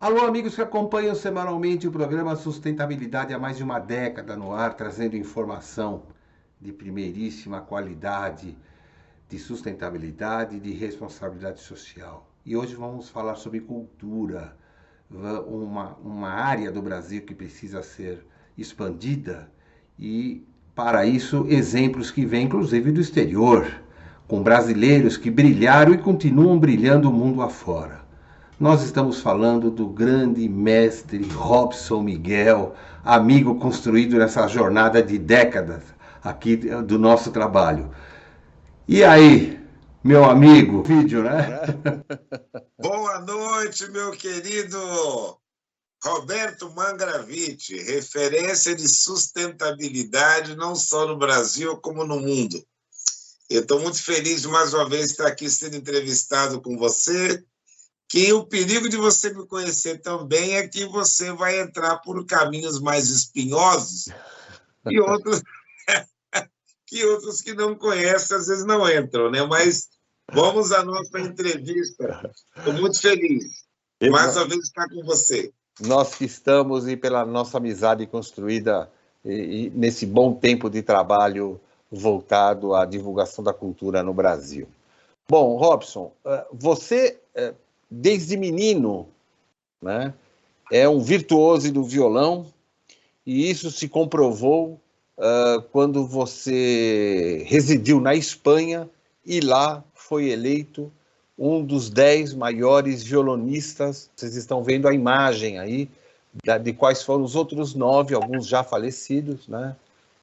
Alô, amigos que acompanham semanalmente o programa Sustentabilidade há mais de uma década no ar, trazendo informação de primeiríssima qualidade de sustentabilidade e de responsabilidade social. E hoje vamos falar sobre cultura, uma área do Brasil que precisa ser expandida e, para isso, exemplos que vêm inclusive do exterior, com brasileiros que brilharam e continuam brilhando o mundo afora. Nós estamos falando do grande mestre Robson Miguel, amigo construído nessa jornada de décadas aqui do nosso trabalho. E aí, meu amigo? Vídeo, né? Boa noite, meu querido Roberto Mangraviti, referência de sustentabilidade não só no Brasil, como no mundo. Eu estou muito feliz de mais uma vez estar aqui sendo entrevistado com você, que o perigo de você me conhecer também é que você vai entrar por caminhos mais espinhosos e outros que não conhecem, às vezes não entram, né? Mas vamos à nossa entrevista. Estou muito feliz. Mais uma vez estar com você. Nós que estamos e pela nossa amizade construída nesse bom tempo de trabalho voltado à divulgação da cultura no Brasil. Bom, Robson, você, desde menino, né, é um virtuoso do violão, e isso se comprovou quando você residiu na Espanha e lá foi eleito um dos 10 maiores violonistas. Vocês estão vendo a imagem aí de quais foram os outros 9, alguns já falecidos, né?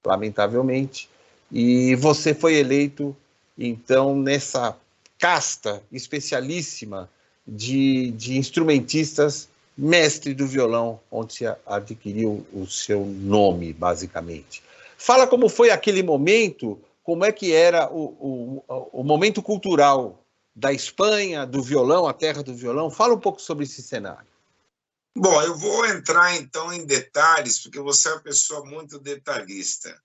Lamentavelmente. E você foi eleito, então, nessa casta especialíssima de instrumentistas, mestre do violão, onde se adquiriu o seu nome, basicamente. Fala como foi aquele momento, como é que era o momento cultural da Espanha, do violão, a terra do violão. Fala um pouco sobre esse cenário. Bom, eu vou entrar então em detalhes, porque você é uma pessoa muito detalhista.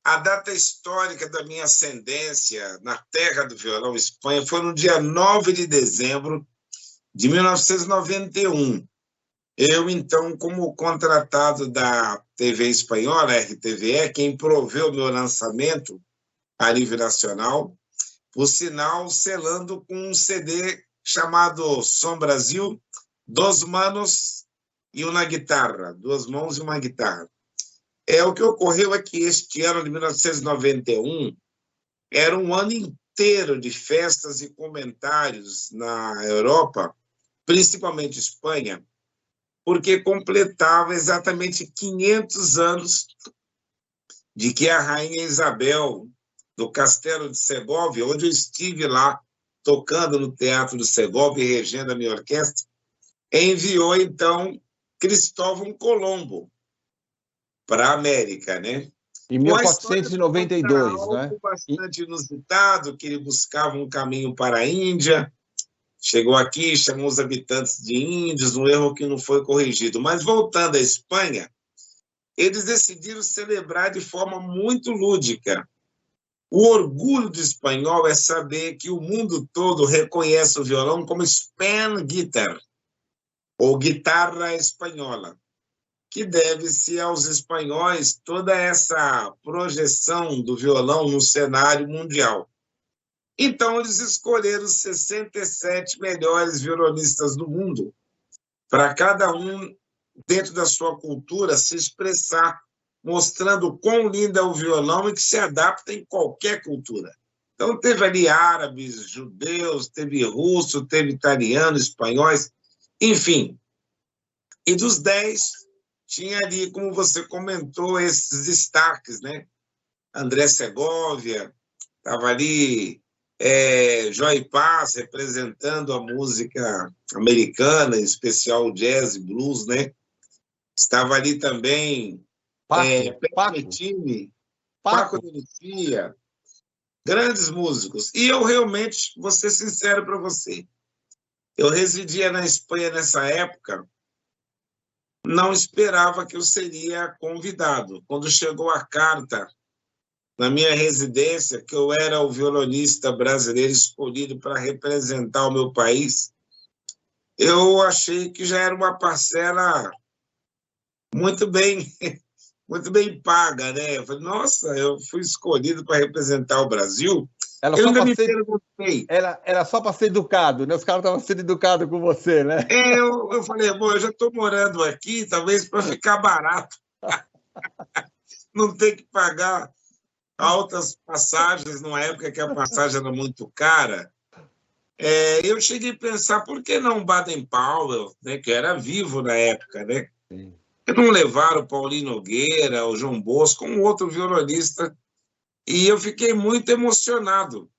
A data histórica da minha ascendência na terra do violão, Espanha, foi no dia 9 de dezembro de 1991. Eu, então, como contratado da TV espanhola, RTVE, quem proveu o meu lançamento a nível nacional, por sinal, selando com um CD chamado Som Brasil, Dos Manos e uma guitarra, 2 mãos e uma guitarra. O que ocorreu é que este ano de 1991 era um ano inteiro de festas e comentários na Europa, principalmente Espanha, porque completava exatamente 500 anos de que a rainha Isabel, do Castelo de Segóvia, onde eu estive lá, tocando no Teatro de Segóvia e regendo a minha orquestra, enviou, então, Cristóvão Colombo para a América, né? Em 1492, algo né? bastante inusitado, que ele buscava um caminho para a Índia, chegou aqui, chamou os habitantes de índios, um erro que não foi corrigido. Mas, voltando à Espanha, eles decidiram celebrar de forma muito lúdica. O orgulho do espanhol é saber que o mundo todo reconhece o violão como Span Guitar, ou guitarra espanhola, que deve-se aos espanhóis toda essa projeção do violão no cenário mundial. Então, eles escolheram os 67 melhores violonistas do mundo, para cada um, dentro da sua cultura, se expressar, mostrando o quão lindo é o violão e que se adapta em qualquer cultura. Então, teve ali árabes, judeus, teve russo, teve italiano, espanhóis, enfim. E dos 10, tinha ali, como você comentou, esses destaques, né? André Segovia, estava ali Joy Paz, representando a música americana, em especial o jazz e blues, né? Estava ali também Paco de Lucia, grandes músicos. E eu realmente, vou ser sincero para você, eu residia na Espanha nessa época, não esperava que eu seria convidado. Quando chegou a carta na minha residência, que eu era o violonista brasileiro escolhido para representar o meu país, eu achei que já era uma parcela muito bem, muito bem paga, né? Eu falei, nossa, eu fui escolhido para representar o Brasil. Era Eu só ainda para me ser, perguntei. era só para ser educado, né? Os caras estavam sendo educados com você, né? Eu falei, bom, eu já estou morando aqui, talvez para ficar barato, não ter que pagar altas passagens, numa época que a passagem era muito cara. Eu cheguei a pensar, por que não Baden-Powell, né, que era vivo na época, né? Sim. Por que não levaram o Paulinho Nogueira, o João Bosco, um outro violonista? E eu fiquei muito emocionado.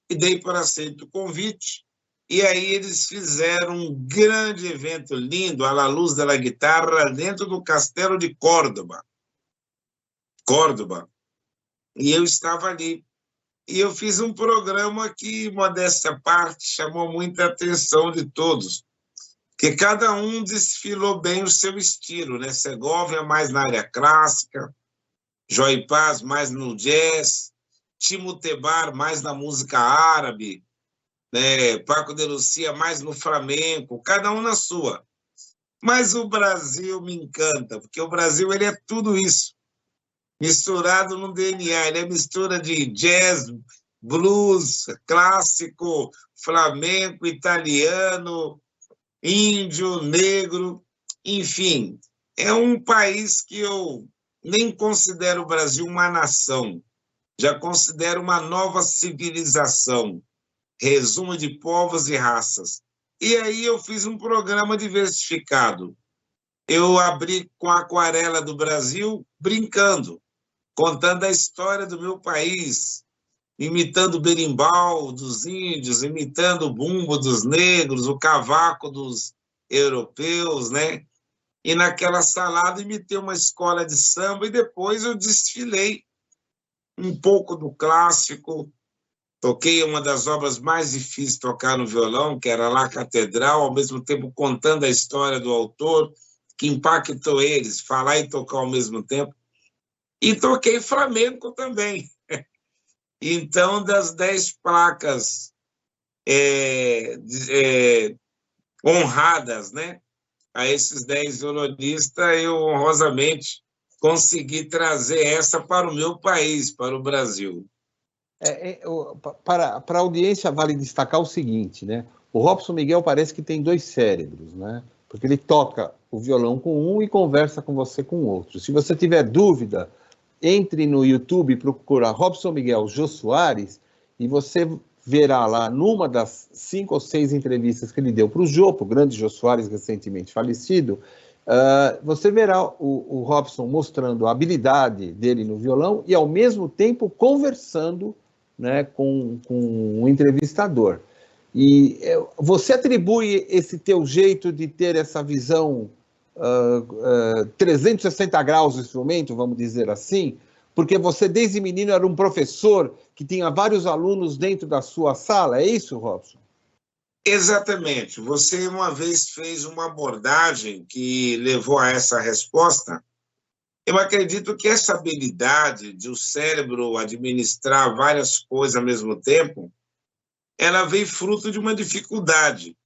E dei por aceito o convite. E aí eles fizeram um grande evento lindo, à la luz da guitarra, dentro do Castelo de Córdoba. Córdoba. E eu estava ali. E eu fiz um programa que, modéstia à parte, chamou muita atenção de todos, que cada um desfilou bem o seu estilo, né? Segovia mais na área clássica, Joy Paz mais no jazz, Timo Tebar mais na música árabe, né? Paco de Lucia mais no flamenco, cada um na sua. Mas o Brasil me encanta, porque o Brasil ele é tudo isso, misturado no DNA. Ele é mistura de jazz, blues, clássico, flamenco, italiano, índio, negro, enfim. É um país que eu nem considero o Brasil uma nação, já considero uma nova civilização, resumo de povos e raças. E aí eu fiz um programa diversificado. Eu abri com a Aquarela do Brasil, brincando, contando a história do meu país, imitando o berimbau dos índios, imitando o bumbo dos negros, o cavaco dos europeus, né? E naquela salada imitei uma escola de samba e depois eu desfilei um pouco do clássico, toquei uma das obras mais difíceis de tocar no violão, que era La Catedral, ao mesmo tempo contando a história do autor, que impactou eles, falar e tocar ao mesmo tempo. E toquei flamenco também. Então, das 10 placas honradas, né, a esses 10 violonistas, eu honrosamente consegui trazer essa para o meu país, para o Brasil. Para a audiência, vale destacar o seguinte, né? O Robson Miguel parece que tem dois cérebros, né? Porque ele toca o violão com um e conversa com você com o outro. Se você tiver dúvida, entre no YouTube e procura Robson Miguel Jô Soares e você verá lá, numa das 5 ou 6 entrevistas que ele deu para o Jô, para o grande Jô Soares, recentemente falecido, você verá o Robson mostrando a habilidade dele no violão e, ao mesmo tempo, conversando, né, com o entrevistador. E você atribui esse teu jeito de ter essa visão 360 graus do instrumento, vamos dizer assim, porque você, desde menino, era um professor que tinha vários alunos dentro da sua sala, é isso, Robson? Exatamente. Você uma vez fez uma abordagem que levou a essa resposta. Eu acredito que essa habilidade de o cérebro administrar várias coisas ao mesmo tempo, ela vem fruto de uma dificuldade,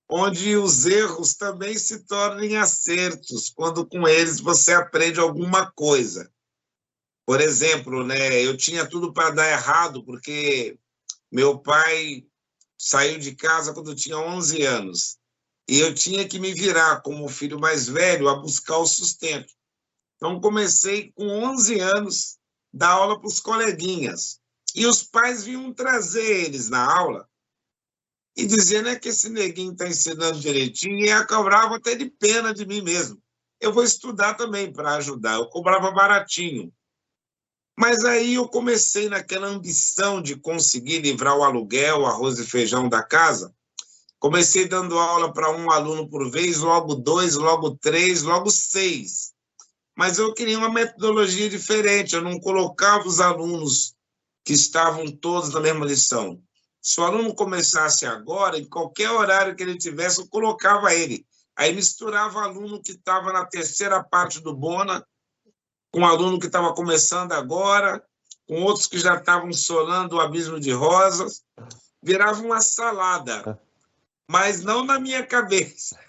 onde os erros também se tornem acertos, quando com eles você aprende alguma coisa. Por exemplo, né, eu tinha tudo para dar errado, porque meu pai saiu de casa quando eu tinha 11 anos. E eu tinha que me virar, como filho mais velho, a buscar o sustento. Então, comecei com 11 anos, dar aula para os coleguinhas. E os pais vinham trazer eles na aula e dizendo que esse neguinho está ensinando direitinho, e eu cobrava até de pena de mim mesmo. Eu vou estudar também para ajudar. Eu cobrava baratinho. Mas aí eu comecei naquela ambição de conseguir livrar o aluguel, o arroz e feijão da casa. Comecei dando aula para um aluno por vez, logo 2, logo 3, logo 6. Mas eu queria uma metodologia diferente, eu não colocava os alunos que estavam todos na mesma lição. Se o aluno começasse agora, em qualquer horário que ele tivesse, eu colocava ele. Aí misturava o aluno que estava na terceira parte do Bona, com um aluno que estava começando agora, com outros que já estavam solando o Abismo de Rosas, virava uma salada. mas não na minha cabeça.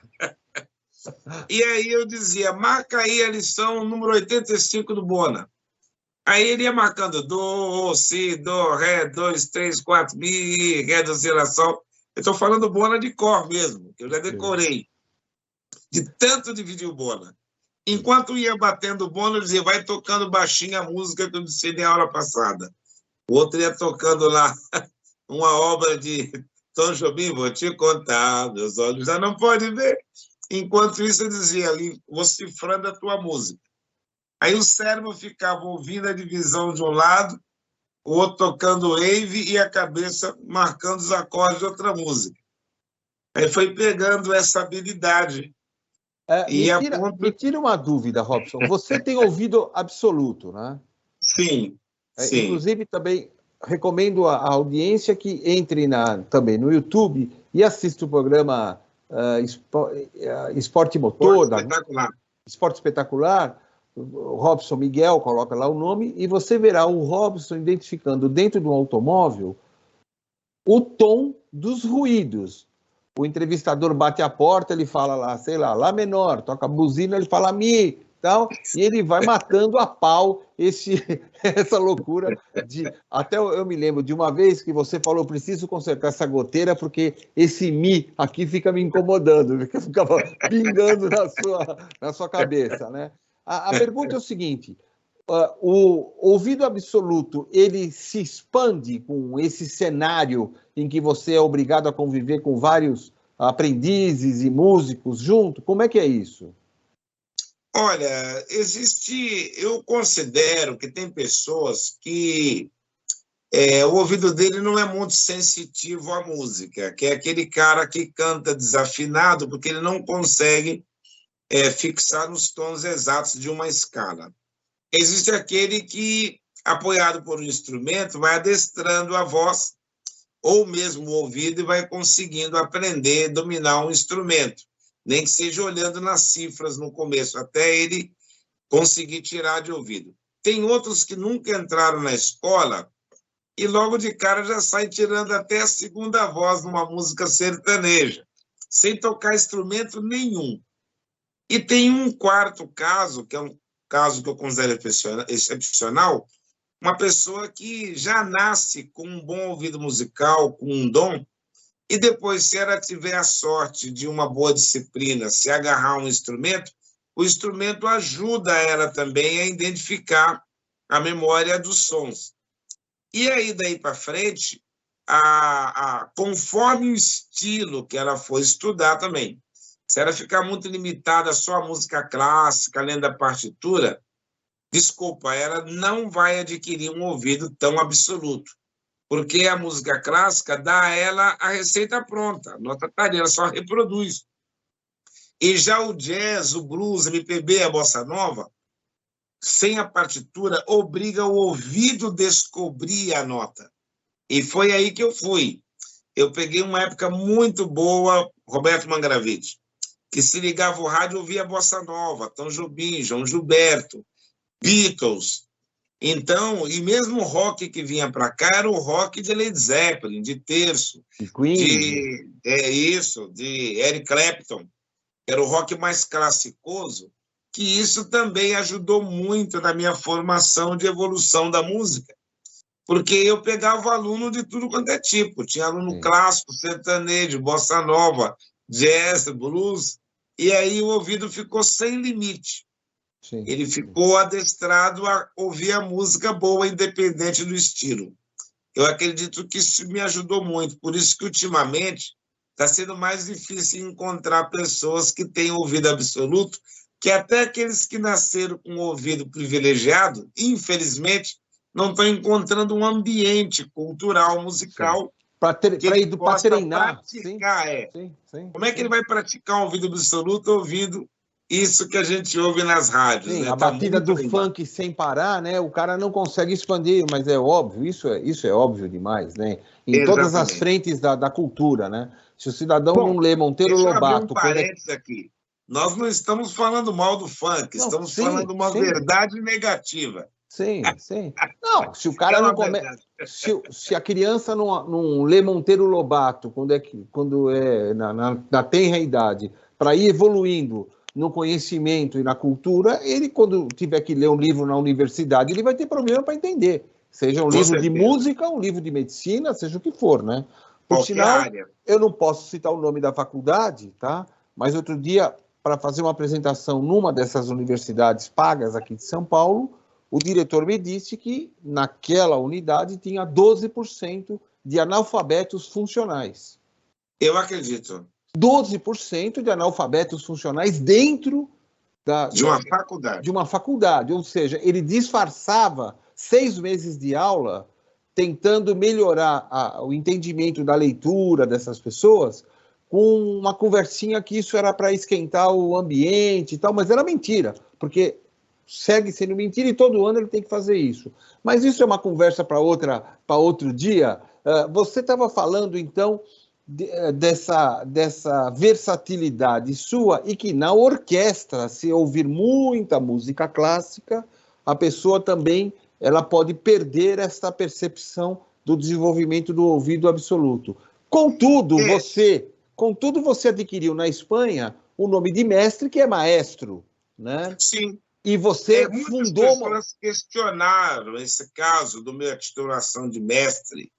E aí eu dizia, marca aí a lição número 85 do Bona. Aí ele ia marcando do, si, do, ré, 2, 3, 4, mi, ré, do, si, lá, sol. Eu estou falando Bona de cor mesmo, que eu já decorei, de tanto dividir o Bona. Enquanto ia batendo o Bona, eu dizia, vai tocando baixinho a música que eu disse na aula passada. O outro ia tocando lá uma obra de Tom Jobim, vou te contar, meus olhos já não podem ver. Enquanto isso, eu dizia ali, vou cifrando a tua música. Aí o cérebro ficava ouvindo a divisão de um lado, o outro tocando wave e a cabeça marcando os acordes de outra música. Aí foi pegando essa habilidade. Me tira uma dúvida, Robson. Você tem ouvido absoluto, né? Sim, sim. Inclusive, também recomendo à audiência que entre também no YouTube e assista o programa Esporte Motor, Esporte Espetacular. O Robson Miguel coloca lá o nome e você verá o Robson identificando dentro do automóvel o tom dos ruídos. O entrevistador bate a porta, ele fala lá, sei lá, lá menor, toca a buzina, ele fala mi, tal, e ele vai matando a pau essa loucura de... Até eu me lembro de uma vez que você falou, preciso consertar essa goteira porque esse mi aqui fica me incomodando, ficava pingando na sua cabeça, né? A pergunta é o seguinte, o ouvido absoluto, ele se expande com esse cenário em que você é obrigado a conviver com vários aprendizes e músicos junto? Como é que é isso? Olha, eu considero que tem pessoas que o ouvido dele não é muito sensitivo à música, que é aquele cara que canta desafinado porque ele não consegue fixar nos tons exatos de uma escala. Existe aquele que, apoiado por um instrumento, vai adestrando a voz ou mesmo o ouvido e vai conseguindo aprender, dominar um instrumento, nem que seja olhando nas cifras no começo, até ele conseguir tirar de ouvido. Tem outros que nunca entraram na escola e logo de cara já sai tirando até a segunda voz numa música sertaneja, sem tocar instrumento nenhum. E tem um quarto caso, que é um caso que eu considero excepcional, uma pessoa que já nasce com um bom ouvido musical, com um dom, e depois, se ela tiver a sorte de uma boa disciplina, se agarrar a um instrumento, o instrumento ajuda ela também a identificar a memória dos sons. E aí, daí para frente, conforme o estilo que ela for estudar também, se ela ficar muito limitada só à música clássica, além da partitura, desculpa, ela não vai adquirir um ouvido tão absoluto, porque a música clássica dá a ela a receita pronta, a nota tá ali, ela só reproduz. E já o jazz, o blues, a MPB, a bossa nova, sem a partitura, obriga o ouvido a descobrir a nota. E foi aí que eu fui. Eu peguei uma época muito boa, Roberto Mangraviti, que se ligava o rádio, ouvia bossa nova, Tom Jobim, João Gilberto, Beatles. Então, e mesmo o rock que vinha para cá era o rock de Led Zeppelin, de Terço, de Eric Clapton, era o rock mais classicoso, que isso também ajudou muito na minha formação de evolução da música, porque eu pegava aluno de tudo quanto é tipo, tinha aluno clássico, sertanejo, bossa nova, jazz, blues, e aí o ouvido ficou sem limite. Sim. Ele ficou adestrado a ouvir a música boa, independente do estilo. Eu acredito que isso me ajudou muito, por isso que ultimamente está sendo mais difícil encontrar pessoas que têm ouvido absoluto, que até aqueles que nasceram com ouvido privilegiado, infelizmente, não estão encontrando um ambiente cultural, musical, para treinar. Praticar, sim. Como é que ele vai praticar um ouvido absoluto ouvindo isso que a gente ouve nas rádios? Sim, né? A batida do funk sem parar, né? O cara não consegue expandir, mas é óbvio, isso é óbvio demais, né? Em todas as frentes da cultura, né? Se o cidadão não lê Monteiro Lobato... parênteses aqui. Nós não estamos falando mal do funk, estamos falando uma verdade negativa. Sim, sim. Não, se o cara É não uma começa. verdade. Se a criança não lê Monteiro Lobato quando é na tenra idade, para ir evoluindo no conhecimento e na cultura, ele, quando tiver que ler um livro na universidade, ele vai ter problema para entender. Seja um Com livro de certeza. música, um livro de medicina, seja o que for, né? Por Qualquer sinal, área. eu não posso citar o nome da faculdade, tá? Mas outro dia, para fazer uma apresentação numa dessas universidades pagas aqui de São Paulo, o diretor me disse que naquela unidade tinha 12% de analfabetos funcionais. Eu acredito. 12% de analfabetos funcionais dentro De uma de faculdade. uma faculdade. Ou seja, ele disfarçava 6 meses de aula tentando melhorar o entendimento da leitura dessas pessoas com uma conversinha que isso era para esquentar o ambiente e tal, mas era mentira, porque segue sendo mentira e todo ano ele tem que fazer isso. Mas isso é uma conversa para outro dia. Você estava falando, então, dessa versatilidade sua e que na orquestra, se ouvir muita música clássica, a pessoa também ela pode perder essa percepção do desenvolvimento do ouvido absoluto. Contudo, você adquiriu na Espanha o nome de mestre, que é maestro, né? Sim. E você Muitas fundou... pessoas questionaram esse caso do minha titulação de mestre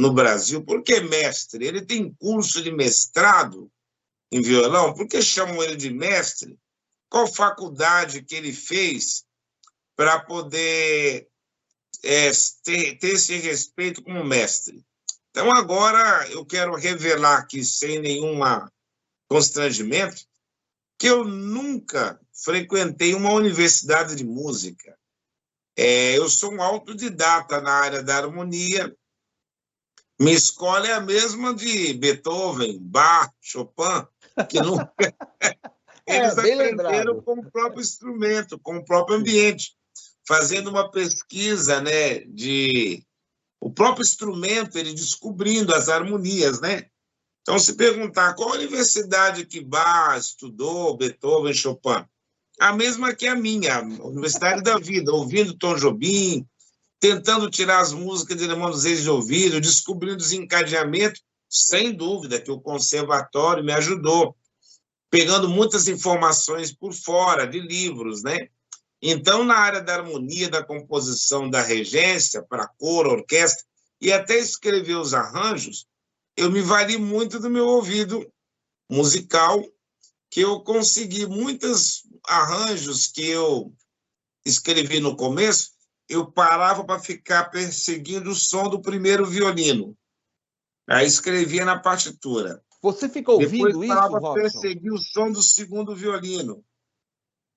no Brasil. Por que mestre? Ele tem curso de mestrado em violão? Por que chamam ele de mestre? Qual faculdade que ele fez para poder ter esse respeito como mestre? Então, agora eu quero revelar aqui, sem nenhum constrangimento, que eu nunca frequentei uma universidade de música. Eu sou um autodidata na área da harmonia. Minha escola é a mesma de Beethoven, Bach, Chopin, que nunca eles bem aprenderam lembrado. com o próprio instrumento, com o próprio ambiente, fazendo uma pesquisa, né, de o próprio instrumento, ele descobrindo as harmonias, né? Então, se perguntar qual universidade que Bach estudou, Beethoven, Chopin, a mesma que a minha, a Universidade da Vida, ouvindo Tom Jobim, tentando tirar as músicas de Irmão dos Reis de ouvido, descobrindo desencadeamento, sem dúvida que o conservatório me ajudou, pegando muitas informações por fora de livros, né? Então, na área da harmonia, da composição, da regência, para coro, orquestra, e até escrever os arranjos, eu me vali muito do meu ouvido musical, que eu consegui muitos arranjos que eu escrevi no começo, eu parava para ficar perseguindo o som do primeiro violino. Aí escrevia na partitura. Você fica Depois ouvindo isso, parava para Robson? perseguir o som do segundo violino,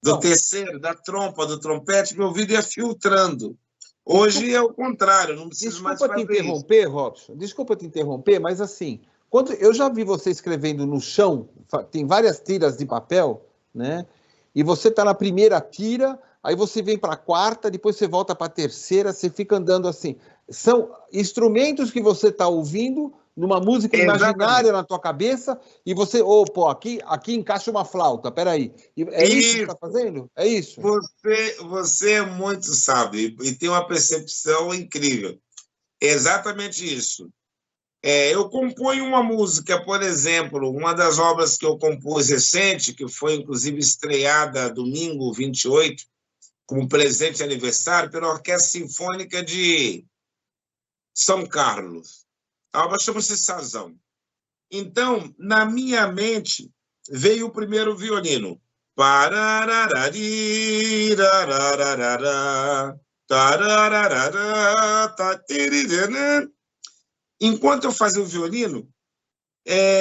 do terceiro, da trompa, do trompete, meu ouvido ia filtrando. Hoje é o contrário, não preciso mais Desculpa te fazer isso. interromper, Robson. Desculpa te interromper, mas assim, quando eu já vi você escrevendo no chão, tem várias tiras de papel, né? E você está na primeira tira, aí você vem para a quarta, depois você volta para a terceira, você fica andando assim. São instrumentos que você está ouvindo numa música imaginária Exatamente. na tua cabeça e você, pô, aqui encaixa uma flauta, peraí. É isso que você está fazendo? É isso? Você é muito sábio e tem uma percepção incrível. É exatamente isso. Eu componho uma música, por exemplo, uma das obras que eu compus recente, que foi inclusive estreada domingo 28, como presente de aniversário, pela Orquestra Sinfônica de São Carlos. A obra chama-se Sazão. Então, na minha mente, veio o primeiro violino. Enquanto eu fazia o violino,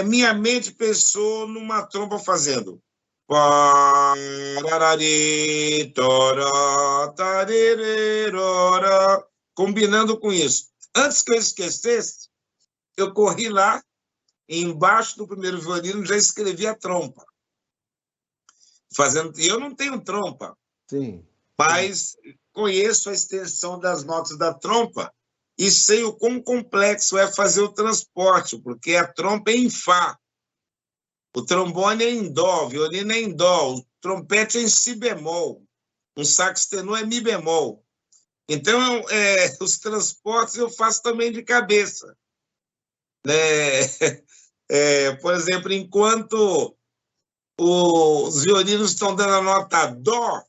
minha mente pensou numa trompa fazendo. Combinando com isso. Antes que eu esquecesse, eu corri lá, e embaixo do primeiro violino já escrevi a trompa. E eu não tenho trompa, Sim. mas conheço a extensão das notas da trompa e sei o quão complexo é fazer o transporte, porque a trompa é em Fá, o trombone é em Dó, o violino é em Dó, o trompete é em Si bemol, um sax tenor é Mi bemol. Então, os transportes eu faço também de cabeça, né? Por exemplo, enquanto os violinos estão dando a nota dó,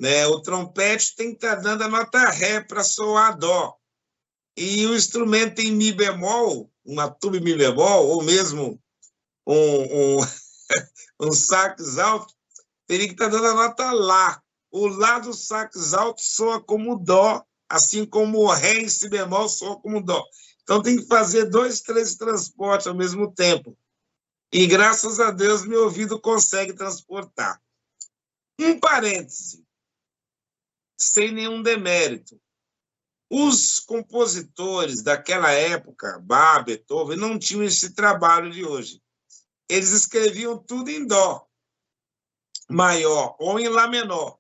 né, o trompete tem que estar dando a nota ré para soar dó. E o instrumento em mi bemol, uma tuba em mi bemol, ou mesmo um, um, um sax alto, teria que estar dando a nota lá. O lá do sax alto soa como dó, assim como o ré em si bemol soa como dó. Então tem que fazer 2, 3 transportes ao mesmo tempo. E graças a Deus meu ouvido consegue transportar. Um parêntese, sem nenhum demérito. Os compositores daquela época, Bach, Beethoven, não tinham esse trabalho de hoje. Eles escreviam tudo em dó maior ou em lá menor,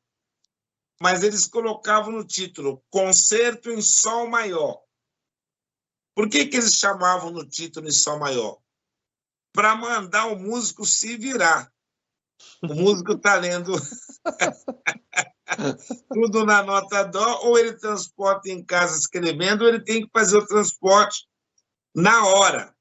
mas eles colocavam no título Concerto em Sol Maior. Por que eles chamavam no título em Sol Maior? Para mandar o músico se virar. O músico está lendo tudo na nota dó, ou ele transporta em casa escrevendo, ou ele tem que fazer o transporte na hora,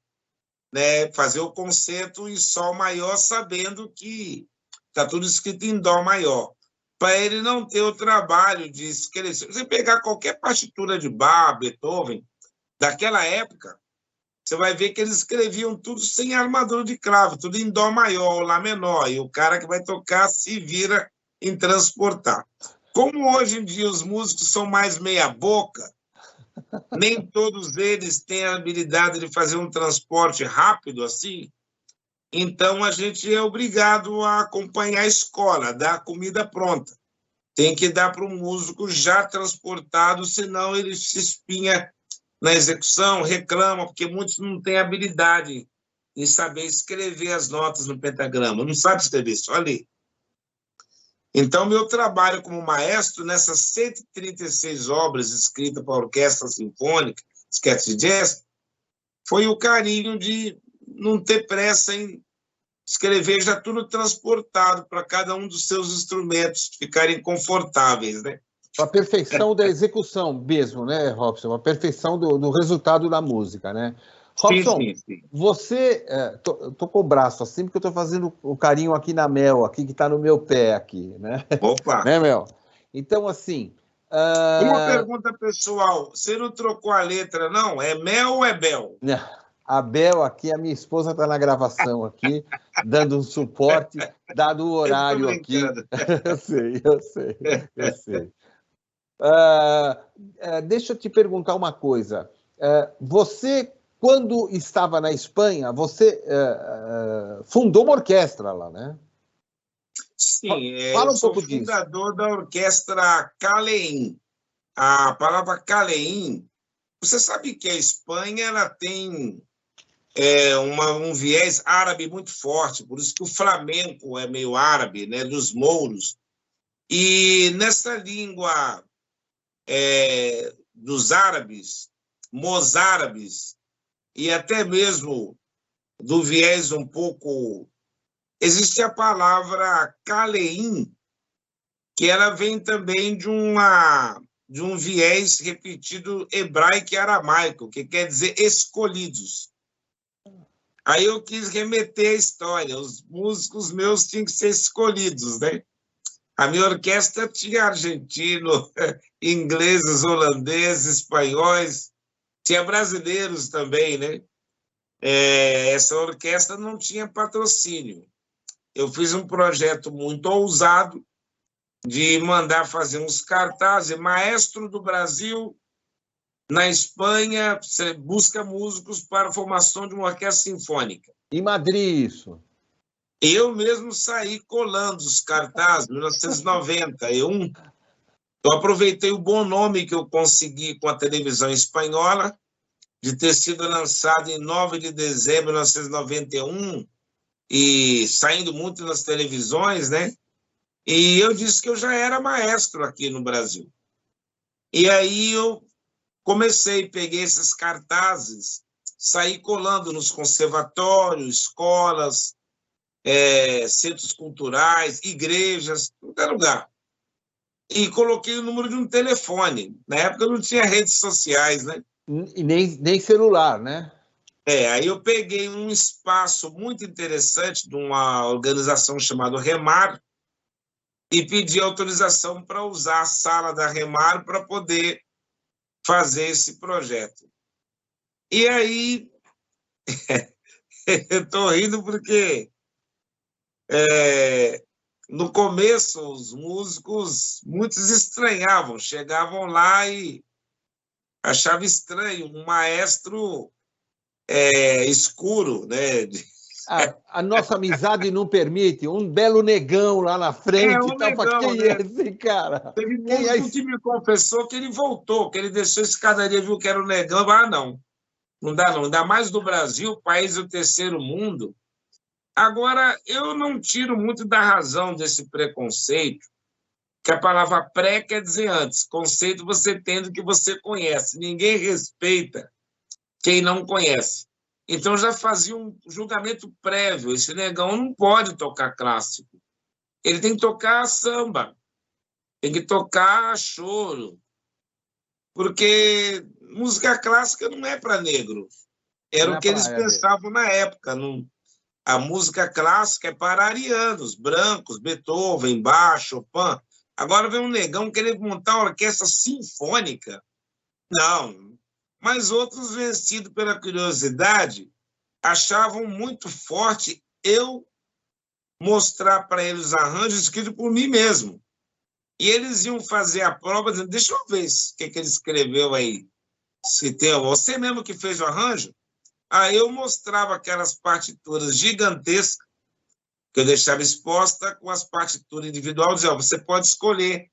né? Fazer o concerto em sol maior, sabendo que está tudo escrito em dó maior, para ele não ter o trabalho de escrever. Se você pegar qualquer partitura de Bach, Beethoven, daquela época, você vai ver que eles escreviam tudo sem armadura de clave, tudo em dó maior ou lá menor, e o cara que vai tocar se vira em transportar. Como hoje em dia os músicos são mais meia boca, nem todos eles têm a habilidade de fazer um transporte rápido assim, então a gente é obrigado a acompanhar a escola, dar a comida pronta. Tem que dar para o músico já transportado, senão ele se espinha na execução, reclama, porque muitos não têm habilidade em saber escrever as notas no pentagrama, não sabe escrever, só ler. Então, meu trabalho como maestro, nessas 136 obras escritas para a orquestra sinfônica, sketch jazz, foi o carinho de não ter pressa em escrever já tudo transportado para cada um dos seus instrumentos ficarem confortáveis, né? A perfeição da execução mesmo, né, Robson? A perfeição do resultado da música, né? Robson, sim. você... tô com o braço assim, porque eu estou fazendo o carinho aqui na Mel, aqui que está no meu pé aqui, né? Opa! Né, Mel? Então, assim... Uma pergunta pessoal, você não trocou a letra, não? É Mel ou é Bel? A Bel aqui, a minha esposa está na gravação aqui, dando um suporte, dado o horário aqui. Eu sei. Deixa eu te perguntar uma coisa. Você, quando estava na Espanha, você fundou uma orquestra lá, né? Sim, Fala eu um sou pouco disso. fundador da orquestra Caleim. A palavra Caleim, você sabe que a Espanha ela tem um viés árabe muito forte, por isso que o flamenco é meio árabe, né, dos mouros. E nessa língua dos árabes, mozárabes, e até mesmo do viés um pouco... Existe a palavra Caleim, que ela vem também de um viés repetido hebraico e aramaico, que quer dizer escolhidos. Aí eu quis remeter a história. Os músicos meus tinham que ser escolhidos, né? A minha orquestra tinha argentino, ingleses, holandeses, espanhóis, tinha brasileiros também, né? Essa orquestra não tinha patrocínio. Eu fiz um projeto muito ousado de mandar fazer uns cartazes, maestro do Brasil, na Espanha, você busca músicos para a formação de uma orquestra sinfônica. Em Madrid, isso. Eu mesmo saí colando os cartazes, em 1991. Eu aproveitei o bom nome que eu consegui com a televisão espanhola, de ter sido lançado em 9 de dezembro de 1991, e saindo muito nas televisões, né? E eu disse que eu já era maestro aqui no Brasil. E aí eu peguei esses cartazes, saí colando nos conservatórios, escolas, centros culturais, igrejas, todo lugar. e coloquei o número de um telefone. Na época não tinha redes sociais, né? E nem celular, né? Aí eu peguei um espaço muito interessante de uma organização chamada Remar e pedi autorização para usar a sala da Remar para poder fazer esse projeto. E aí, eu estou rindo porque no começo os músicos, muitos estranhavam, chegavam lá e achavam estranho um maestro escuro, né? A nossa amizade não permite. Um belo negão lá na frente. Um negão, Quem né? é esse cara? Teve Quem é músico que me confessou que ele voltou, que ele desceu a escadaria, viu que era o negão. Não dá não. Ainda mais no Brasil, país do terceiro mundo. Agora, eu não tiro muito da razão desse preconceito, que a palavra pré quer dizer antes. Conceito você tem do que você conhece. Ninguém respeita quem não conhece. Então, já fazia um julgamento prévio. Esse negão não pode tocar clássico. Ele tem que tocar samba. Tem que tocar choro. Porque música clássica não é para negro. Era o que eles pensavam na época. A música clássica é para arianos, brancos, Beethoven, Bach, Chopin. Agora vem um negão querer montar uma orquestra sinfônica. Não. Mas outros, vencidos pela curiosidade, achavam muito forte eu mostrar para eles os arranjos escritos por mim mesmo. E eles iam fazer a prova, dizendo, deixa eu ver o que ele escreveu aí. Se tem você mesmo que fez o arranjo? Aí eu mostrava aquelas partituras gigantescas que eu deixava exposta com as partituras individuais. Dizia, você pode escolher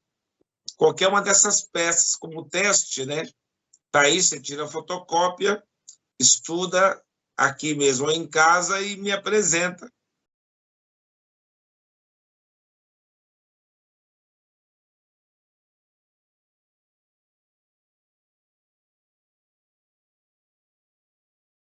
qualquer uma dessas peças como teste, né? Tá aí, você tira a fotocópia, estuda aqui mesmo ou em casa e me apresenta.